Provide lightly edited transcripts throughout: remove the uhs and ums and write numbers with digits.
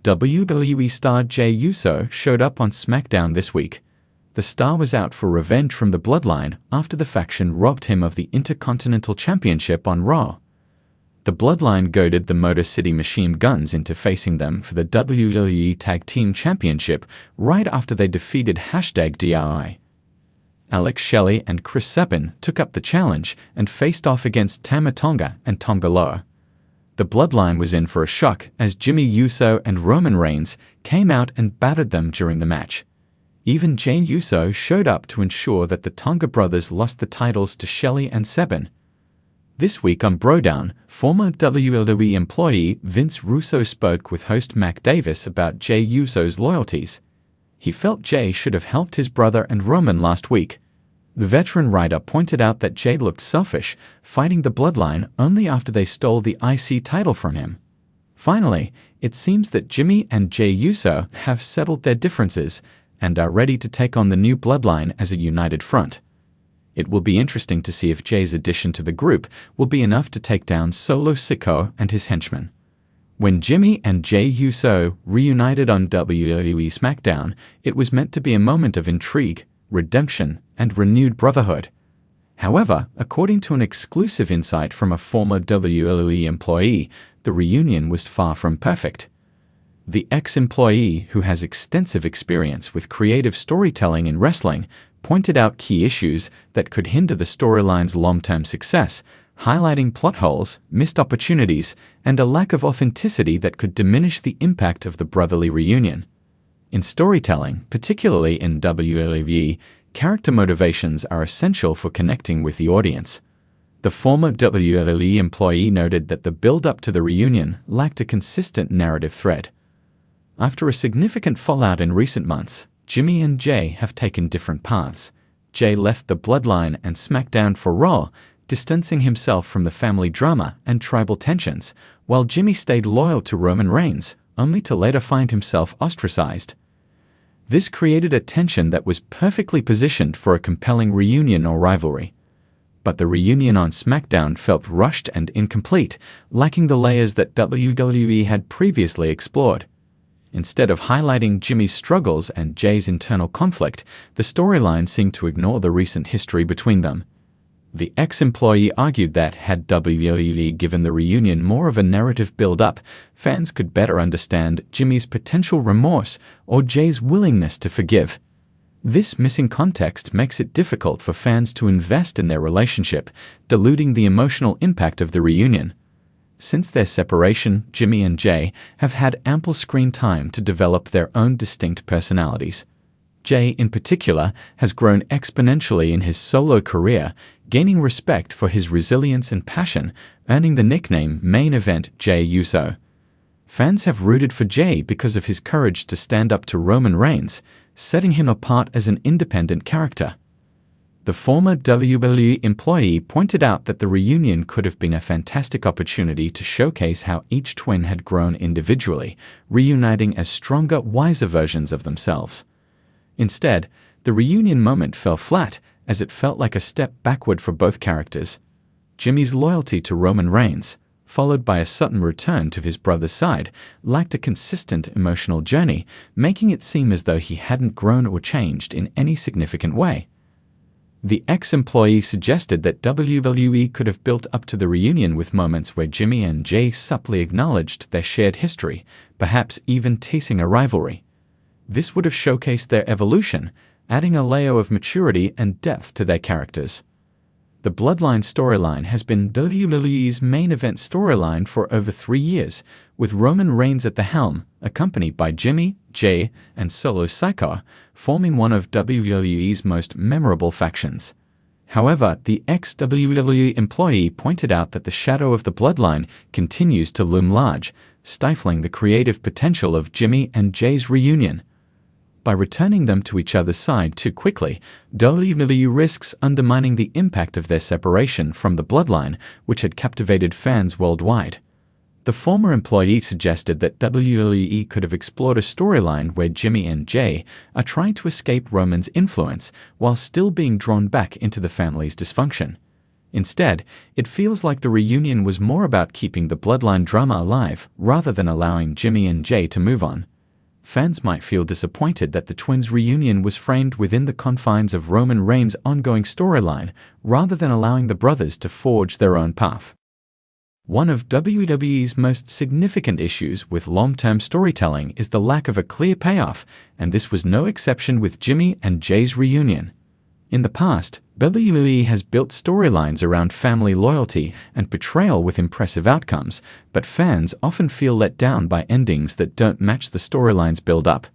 WWE star Jey Uso showed up on SmackDown this week. The star was out for revenge from the Bloodline after the faction robbed him of the Intercontinental Championship on Raw. The Bloodline goaded the Motor City Machine Guns into facing them for the WWE Tag Team Championship right after they defeated #DIY. Alex Shelley and Chris Sabin took up the challenge and faced off against Tama Tonga and Tonga Loa. The Bloodline was in for a shock as Jimmy Uso and Roman Reigns came out and battered them during the match. Even Jey Uso showed up to ensure that the Tonga brothers lost the titles to Shelley and Sabin. This week on Brodown, former WWE employee Vince Russo spoke with host Mac Davis about Jey Uso's loyalties. He felt Jey should have helped his brother and Roman last week. The veteran writer pointed out that Jey looked selfish, fighting the Bloodline only after they stole the IC title from him. Finally, it seems that Jimmy and Jey Uso have settled their differences and are ready to take on the new Bloodline as a united front. It will be interesting to see if Jey's addition to the group will be enough to take down Solo Sikoa and his henchmen. When Jimmy and Jey Uso reunited on WWE SmackDown, it was meant to be a moment of intrigue, redemption, and renewed brotherhood. However, according to an exclusive insight from a former WWE employee, the reunion was far from perfect. The ex-employee, who has extensive experience with creative storytelling in wrestling, pointed out key issues that could hinder the storyline's long-term success, highlighting plot holes, missed opportunities, and a lack of authenticity that could diminish the impact of the brotherly reunion. In storytelling, particularly in WWE, character motivations are essential for connecting with the audience. The former WWE employee noted that the build-up to the reunion lacked a consistent narrative thread. After a significant fallout in recent months, Jimmy and Jey have taken different paths. Jey left the Bloodline and SmackDown for Raw, distancing himself from the family drama and tribal tensions, while Jimmy stayed loyal to Roman Reigns, only to later find himself ostracized. This created a tension that was perfectly positioned for a compelling reunion or rivalry. But the reunion on SmackDown felt rushed and incomplete, lacking the layers that WWE had previously explored. Instead of highlighting Jimmy's struggles and Jey's internal conflict, the storyline seemed to ignore the recent history between them. The ex-employee argued that had WWE given the reunion more of a narrative build-up, fans could better understand Jimmy's potential remorse or Jey's willingness to forgive. This missing context makes it difficult for fans to invest in their relationship, diluting the emotional impact of the reunion. Since their separation, Jimmy and Jey have had ample screen time to develop their own distinct personalities. Jey, in particular, has grown exponentially in his solo career, gaining respect for his resilience and passion, earning the nickname Main Event Jey Uso. Fans have rooted for Jey because of his courage to stand up to Roman Reigns, setting him apart as an independent character. The former WWE employee pointed out that the reunion could have been a fantastic opportunity to showcase how each twin had grown individually, reuniting as stronger, wiser versions of themselves. Instead, the reunion moment fell flat, as it felt like a step backward for both characters. Jimmy's loyalty to Roman Reigns, followed by a sudden return to his brother's side, lacked a consistent emotional journey, making it seem as though he hadn't grown or changed in any significant way. The ex-employee suggested that WWE could have built up to the reunion with moments where Jimmy and Jey subtly acknowledged their shared history, perhaps even teasing a rivalry. This would have showcased their evolution, adding a layer of maturity and depth to their characters. The Bloodline storyline has been WWE's main event storyline for over 3 years, with Roman Reigns at the helm, accompanied by Jimmy, Jey, and Solo Sikoa, forming one of WWE's most memorable factions. However, the ex-WWE employee pointed out that the shadow of the Bloodline continues to loom large, stifling the creative potential of Jimmy and Jey's reunion. By returning them to each other's side too quickly, WWE risks undermining the impact of their separation from the Bloodline, which had captivated fans worldwide. The former employee suggested that WWE could have explored a storyline where Jimmy and Jey are trying to escape Roman's influence while still being drawn back into the family's dysfunction. Instead, it feels like the reunion was more about keeping the Bloodline drama alive rather than allowing Jimmy and Jey to move on. Fans might feel disappointed that the twins' reunion was framed within the confines of Roman Reigns' ongoing storyline rather than allowing the brothers to forge their own path. One of WWE's most significant issues with long-term storytelling is the lack of a clear payoff, and this was no exception with Jimmy and Jey's reunion. In the past, WWE has built storylines around family loyalty and betrayal with impressive outcomes, but fans often feel let down by endings that don't match the storyline's build-up.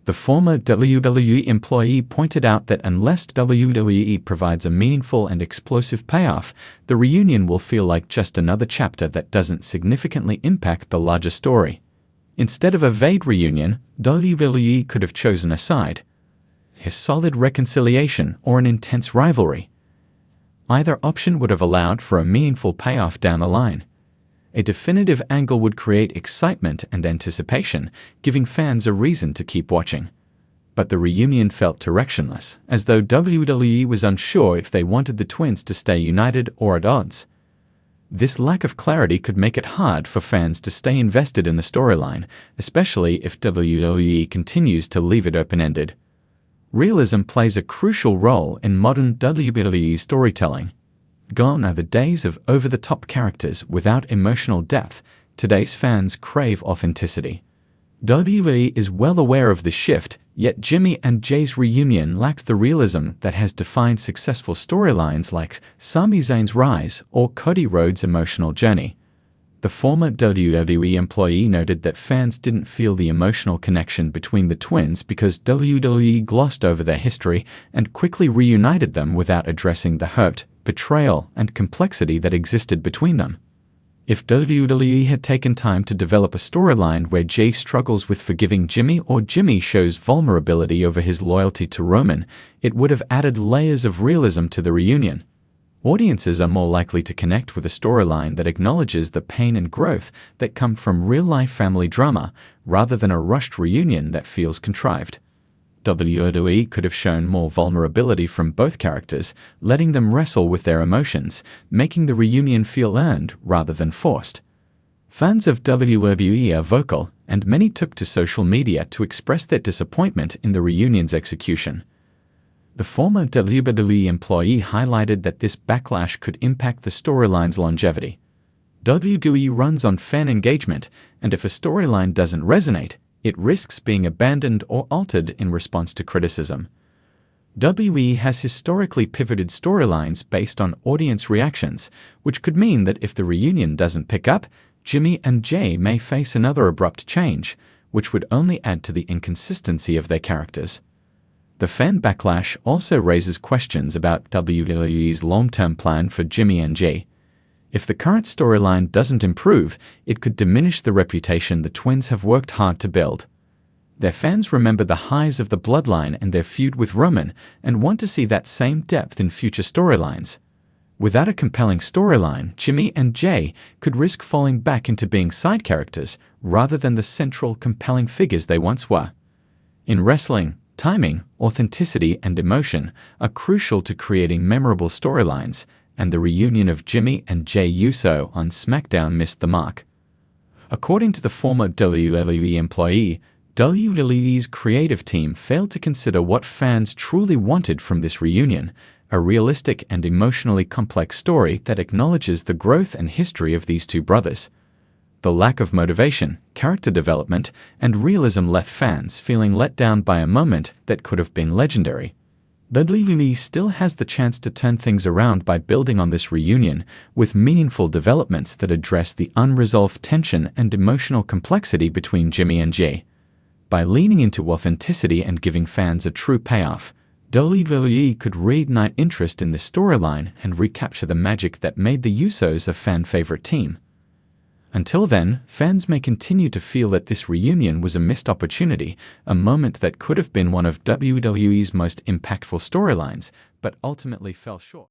The former WWE employee pointed out that unless WWE provides a meaningful and explosive payoff, the reunion will feel like just another chapter that doesn't significantly impact the larger story. Instead of a vague reunion, WWE could have chosen a side: a solid reconciliation or an intense rivalry. Either option would have allowed for a meaningful payoff down the line. A definitive angle would create excitement and anticipation, giving fans a reason to keep watching. But the reunion felt directionless, as though WWE was unsure if they wanted the twins to stay united or at odds. This lack of clarity could make it hard for fans to stay invested in the storyline, especially if WWE continues to leave it open-ended. Realism plays a crucial role in modern WWE storytelling. Gone are the days of over-the-top characters without emotional depth. Today's fans crave authenticity. WWE is well aware of this shift, yet Jimmy and Jey's reunion lacked the realism that has defined successful storylines like Sami Zayn's rise or Cody Rhodes' emotional journey. The former WWE employee noted that fans didn't feel the emotional connection between the twins because WWE glossed over their history and quickly reunited them without addressing the hurt, betrayal, and complexity that existed between them. If WWE had taken time to develop a storyline where Jey struggles with forgiving Jimmy or Jimmy shows vulnerability over his loyalty to Roman, it would have added layers of realism to the reunion. Audiences are more likely to connect with a storyline that acknowledges the pain and growth that come from real-life family drama, rather than a rushed reunion that feels contrived. WWE could have shown more vulnerability from both characters, letting them wrestle with their emotions, making the reunion feel earned rather than forced. Fans of WWE are vocal, and many took to social media to express their disappointment in the reunion's execution. The former WWE employee highlighted that this backlash could impact the storyline's longevity. WWE runs on fan engagement, and if a storyline doesn't resonate, it risks being abandoned or altered in response to criticism. WWE has historically pivoted storylines based on audience reactions, which could mean that if the reunion doesn't pick up, Jimmy and Jey may face another abrupt change, which would only add to the inconsistency of their characters. The fan backlash also raises questions about WWE's long-term plan for Jimmy and Jey. If the current storyline doesn't improve, it could diminish the reputation the twins have worked hard to build. Their fans remember the highs of the Bloodline and their feud with Roman and want to see that same depth in future storylines. Without a compelling storyline, Jimmy and Jey could risk falling back into being side characters rather than the central, compelling figures they once were. In wrestling, timing, authenticity, and emotion are crucial to creating memorable storylines, and the reunion of Jimmy and Jey Uso on SmackDown missed the mark. According to the former WWE employee, WWE's creative team failed to consider what fans truly wanted from this reunion: a realistic and emotionally complex story that acknowledges the growth and history of these two brothers. The lack of motivation, character development, and realism left fans feeling let down by a moment that could have been legendary. WWE still has the chance to turn things around by building on this reunion with meaningful developments that address the unresolved tension and emotional complexity between Jimmy and Jey. By leaning into authenticity and giving fans a true payoff, WWE could reignite interest in this storyline and recapture the magic that made the Usos a fan-favorite team. Until then, fans may continue to feel that this reunion was a missed opportunity, a moment that could have been one of WWE's most impactful storylines, but ultimately fell short.